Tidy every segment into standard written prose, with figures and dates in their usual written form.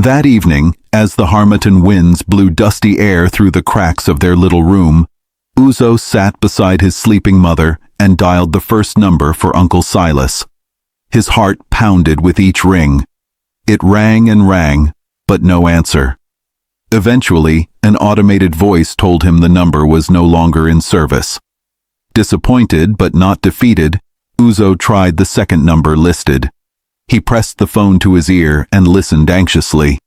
That evening, as the Harmattan winds blew dusty air through the cracks of their little room, Uzo sat beside his sleeping mother and dialed the first number for Uncle Silas. His heart pounded with each ring. It rang and rang, but no answer. Eventually, an automated voice told him the number was no longer in service. Disappointed but not defeated, Uzo tried the second number listed. He pressed the phone to his ear and listened anxiously.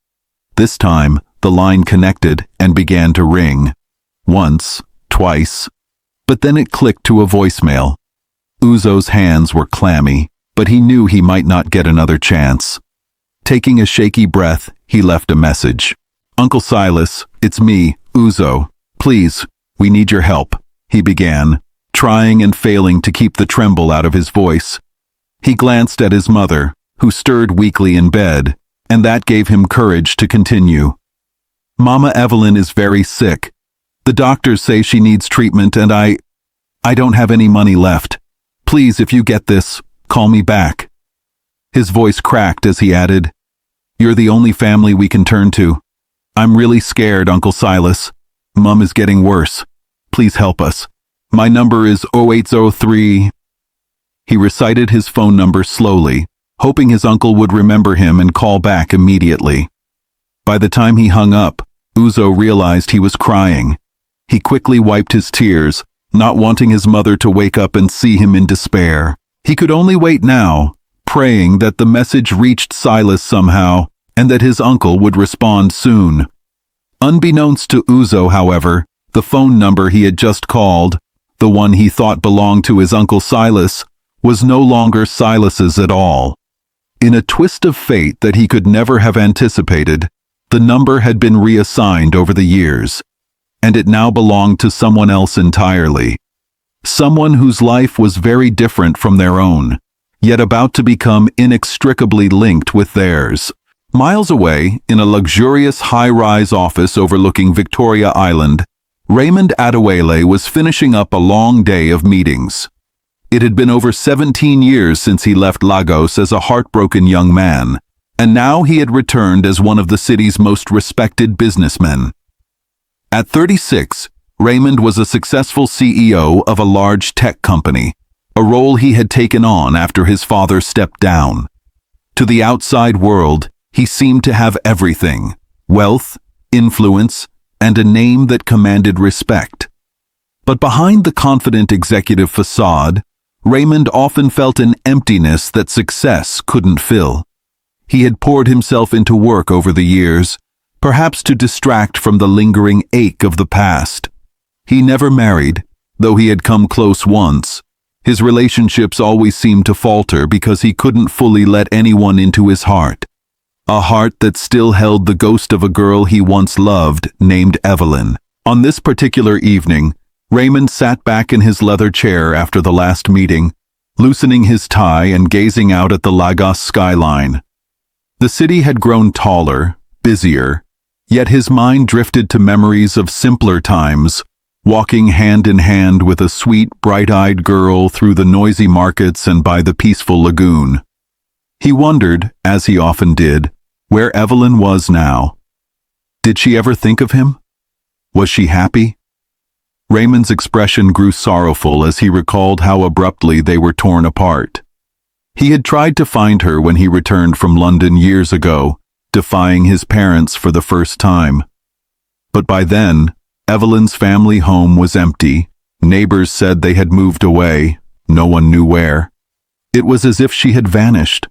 This time, the line connected and began to ring. Once, twice, but then it clicked to a voicemail. Uzo's hands were clammy, but he knew he might not get another chance. Taking a shaky breath, he left a message. "Uncle Silas, it's me, Uzo. Please, we need your help," he began, trying and failing to keep the tremble out of his voice. He glanced at his mother, who stirred weakly in bed, and that gave him courage to continue. "Mama Evelyn is very sick. The doctors say she needs treatment and I don't have any money left. Please, if you get this, call me back." His voice cracked as he added, "You're the only family we can turn to. I'm really scared, Uncle Silas. Mum is getting worse. Please help us. My number is 0803. He recited his phone number slowly, hoping his uncle would remember him and call back immediately. By the time he hung up, Uzo realized he was crying. He quickly wiped his tears, not wanting his mother to wake up and see him in despair. He could only wait now, praying that the message reached Silas somehow and that his uncle would respond soon. Unbeknownst to Uzo, however, the phone number he had just called, the one he thought belonged to his Uncle Silas, was no longer Silas's at all. In a twist of fate that he could never have anticipated, the number had been reassigned over the years, and it now belonged to someone else entirely. Someone whose life was very different from their own, yet about to become inextricably linked with theirs. Miles away, in a luxurious high-rise office overlooking Victoria Island, Raymond Adewale was finishing up a long day of meetings. It had been over 17 years since he left Lagos as a heartbroken young man, and now he had returned as one of the city's most respected businessmen. At 36, Raymond was a successful CEO of a large tech company, a role he had taken on after his father stepped down. To the outside world, he seemed to have everything: wealth, influence, and a name that commanded respect. But behind the confident executive facade, Raymond often felt an emptiness that success couldn't fill. He had poured himself into work over the years, perhaps to distract from the lingering ache of the past. He never married, though he had come close once. His relationships always seemed to falter because he couldn't fully let anyone into his heart. A heart that still held the ghost of a girl he once loved, named Evelyn. On this particular evening, Raymond sat back in his leather chair after the last meeting, loosening his tie and gazing out at the Lagos skyline. The city had grown taller, busier, yet his mind drifted to memories of simpler times, walking hand in hand with a sweet, bright-eyed girl through the noisy markets and by the peaceful lagoon. He wondered, as he often did, where Evelyn was now. Did she ever think of him? Was she happy? Raymond's expression grew sorrowful as he recalled how abruptly they were torn apart. He had tried to find her when he returned from London years ago, defying his parents for the first time. But by then, Evelyn's family home was empty. Neighbors said they had moved away, no one knew where. It was as if she had vanished.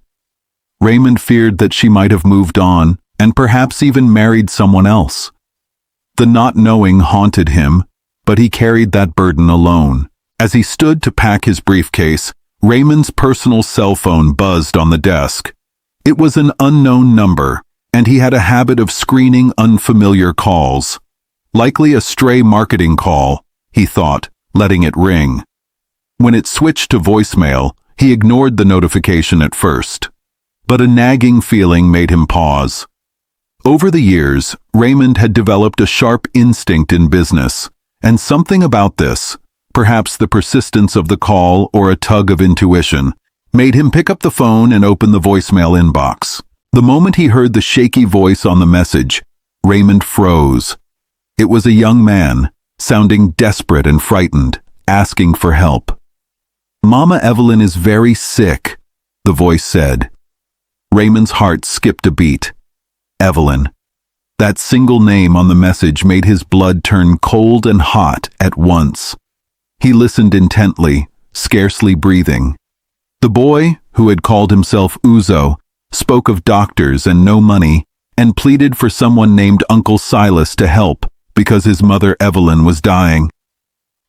Raymond feared that she might have moved on, and perhaps even married someone else. The not knowing haunted him, but he carried that burden alone. As he stood to pack his briefcase, Raymond's personal cell phone buzzed on the desk. It was an unknown number, and he had a habit of screening unfamiliar calls. Likely a stray marketing call, he thought, letting it ring. When it switched to voicemail, he ignored the notification at first. But a nagging feeling made him pause. Over the years, Raymond had developed a sharp instinct in business, and something about this, perhaps the persistence of the call or a tug of intuition, made him pick up the phone and open the voicemail inbox. The moment he heard the shaky voice on the message, Raymond froze. It was a young man, sounding desperate and frightened, asking for help. "Mama Evelyn is very sick," the voice said. Raymond's heart skipped a beat. Evelyn. That single name on the message made his blood turn cold and hot at once. He listened intently, scarcely breathing. The boy, who had called himself Uzo, spoke of doctors and no money, and pleaded for someone named Uncle Silas to help because his mother Evelyn was dying.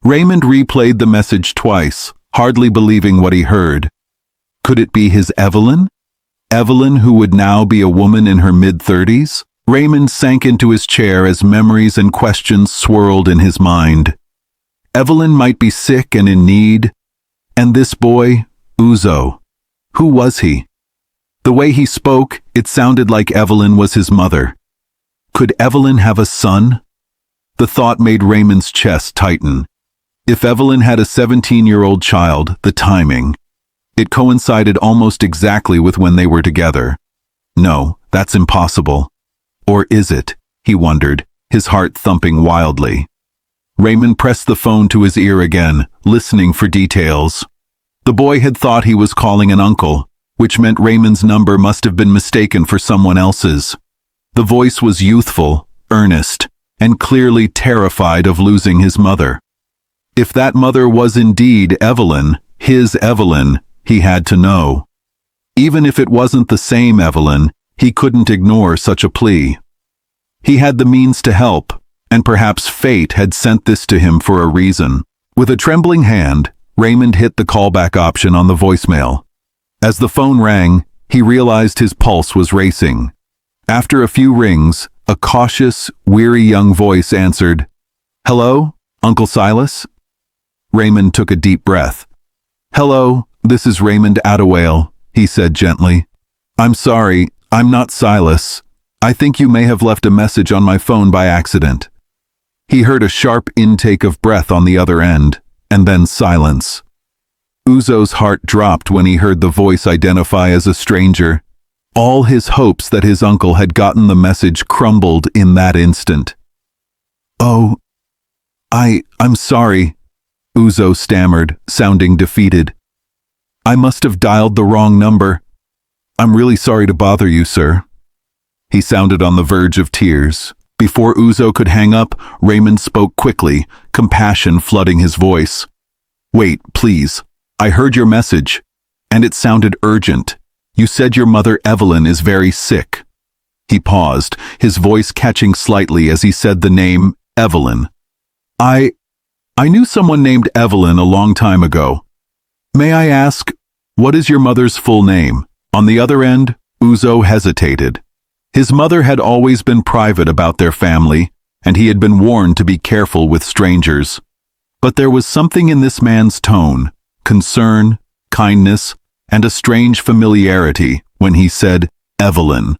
Raymond replayed the message twice, hardly believing what he heard. Could it be his Evelyn? Evelyn, who would now be a woman in her mid-30s? Raymond sank into his chair as memories and questions swirled in his mind. Evelyn might be sick and in need. And this boy, Uzo, who was he? The way he spoke, it sounded like Evelyn was his mother. Could Evelyn have a son? The thought made Raymond's chest tighten. If Evelyn had a 17-year-old child, the timing. It coincided almost exactly with when they were together. No, that's impossible. Or is it? He wondered, his heart thumping wildly. Raymond pressed the phone to his ear again, listening for details. The boy had thought he was calling an uncle, which meant Raymond's number must have been mistaken for someone else's. The voice was youthful, earnest, and clearly terrified of losing his mother. If that mother was indeed Evelyn, his Evelyn, he had to know. Even if it wasn't the same Evelyn, he couldn't ignore such a plea. He had the means to help, and perhaps fate had sent this to him for a reason. With a trembling hand, Raymond hit the callback option on the voicemail. As the phone rang, he realized his pulse was racing. After a few rings, a cautious, weary young voice answered, "Hello, Uncle Silas?" Raymond took a deep breath. "Hello, this is Raymond Attawale," he said gently. "I'm sorry, I'm not Silas. I think you may have left a message on my phone by accident." He heard a sharp intake of breath on the other end, and then silence. Uzo's heart dropped when he heard the voice identify as a stranger. All his hopes that his uncle had gotten the message crumbled in that instant. "Oh, I'm sorry," Uzo stammered, sounding defeated. "I must have dialed the wrong number. I'm really sorry to bother you, sir." He sounded on the verge of tears. Before Uzo could hang up, Raymond spoke quickly, compassion flooding his voice. "Wait, please. I heard your message, and it sounded urgent. You said your mother Evelyn is very sick." He paused, his voice catching slightly as he said the name Evelyn. I knew someone named Evelyn a long time ago. May I ask, what is your mother's full name?" On the other end, Uzo hesitated. His mother had always been private about their family, and he had been warned to be careful with strangers. But there was something in this man's tone, concern, kindness, and a strange familiarity when he said, "Evelyn."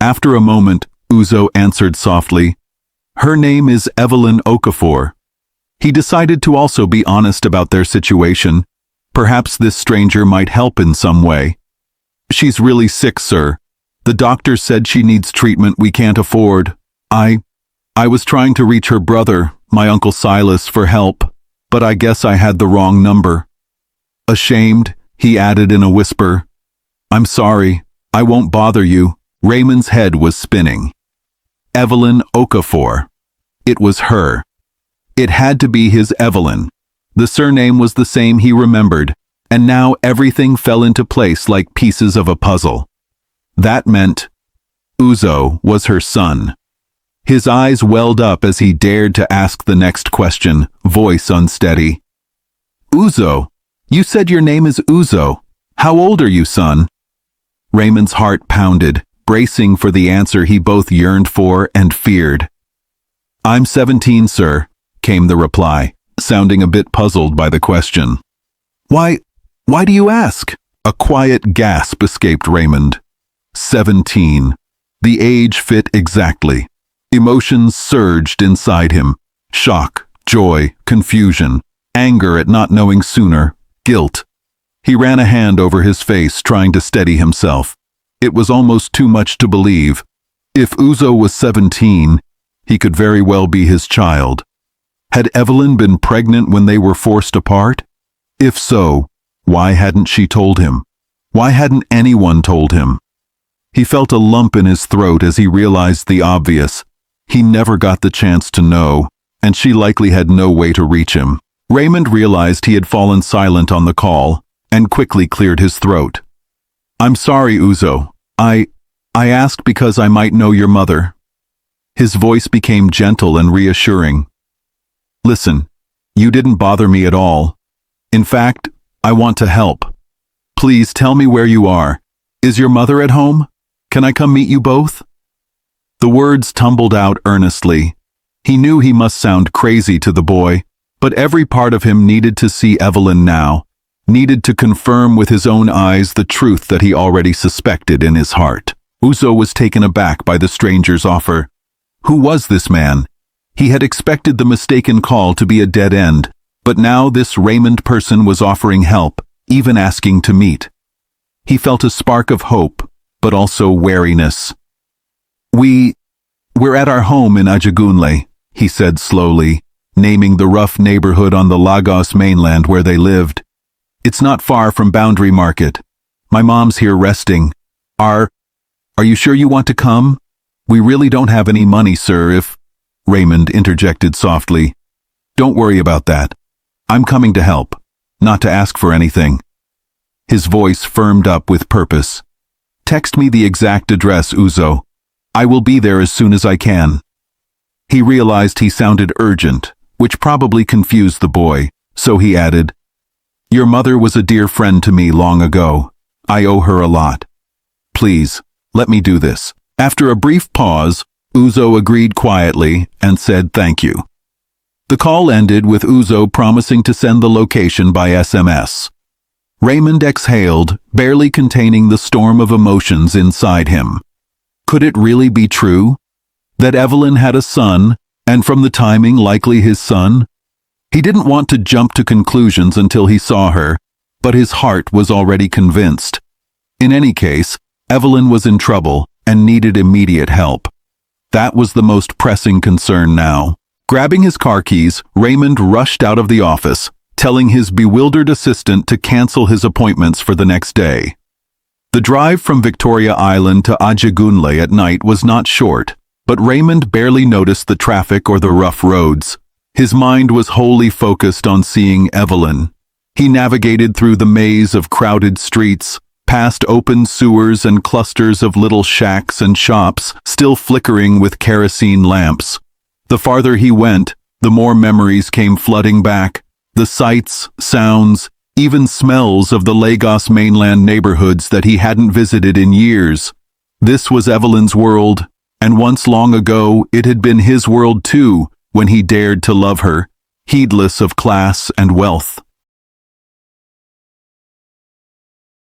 After a moment, Uzo answered softly, "Her name is Evelyn Okafor." He decided to also be honest about their situation. Perhaps this stranger might help in some way. "She's really sick, sir. The doctor said she needs treatment we can't afford. I was trying to reach her brother, my Uncle Silas, for help, but I guess I had the wrong number." Ashamed, he added in a whisper, "I'm sorry, I won't bother you." Raymond's head was spinning. Evelyn Okafor. It was her. It had to be his Evelyn. The surname was the same he remembered, and now everything fell into place like pieces of a puzzle. That meant Uzo was her son. His eyes welled up as he dared to ask the next question, voice unsteady. "Uzo, you said your name is Uzo. How old are you, son?" Raymond's heart pounded, bracing for the answer he both yearned for and feared. "I'm 17, sir," came the reply, sounding a bit puzzled by the question. Why do you ask?" A quiet gasp escaped Raymond. 17. The age fit exactly. Emotions surged inside him. Shock, joy, confusion, anger at not knowing sooner, guilt. He ran a hand over his face, trying to steady himself. It was almost too much to believe. If Uzo was 17, he could very well be his child. Had Evelyn been pregnant when they were forced apart? If so, why hadn't she told him? Why hadn't anyone told him? He felt a lump in his throat as he realized the obvious. He never got the chance to know, and she likely had no way to reach him. Raymond realized he had fallen silent on the call, and quickly cleared his throat. "I'm sorry, Uzo. I asked because I might know your mother." His voice became gentle and reassuring. "Listen, you didn't bother me at all. In fact, I want to help. Please tell me where you are. Is your mother at home? Can I come meet you both?" The words tumbled out earnestly. He knew he must sound crazy to the boy, but every part of him needed to see Evelyn now, needed to confirm with his own eyes the truth that he already suspected in his heart. Uzo was taken aback by the stranger's offer. Who was this man? He had expected the mistaken call to be a dead end, but now this Raymond person was offering help, even asking to meet. He felt a spark of hope, but also wariness. We're at our home in Ajagunle," he said slowly, naming the rough neighborhood on the Lagos mainland where they lived. "It's not far from Boundary Market. My mom's here resting. Are you sure you want to come? We really don't have any money, sir, if—" Raymond interjected softly. "Don't worry about that. I'm coming to help, not to ask for anything." His voice firmed up with purpose. "Text me the exact address, Uzo. I will be there as soon as I can." He realized he sounded urgent, which probably confused the boy, so he added, "Your mother was a dear friend to me long ago. I owe her a lot. Please, let me do this." After a brief pause, Uzo agreed quietly and said thank you. The call ended with Uzo promising to send the location by SMS. Raymond exhaled, barely containing the storm of emotions inside him. Could it really be true? That Evelyn had a son, and from the timing likely his son? He didn't want to jump to conclusions until he saw her, but his heart was already convinced. In any case, Evelyn was in trouble and needed immediate help. That was the most pressing concern now. Grabbing his car keys, Raymond rushed out of the office, telling his bewildered assistant to cancel his appointments for the next day. The drive from Victoria Island to Ajagunle at night was not short, but Raymond barely noticed the traffic or the rough roads. His mind was wholly focused on seeing Evelyn. He navigated through the maze of crowded streets, past open sewers and clusters of little shacks and shops still flickering with kerosene lamps. The farther he went, the more memories came flooding back. The sights, sounds, even smells of the Lagos mainland neighborhoods that he hadn't visited in years. This was Evelyn's world, and once long ago it had been his world too, when he dared to love her, heedless of class and wealth.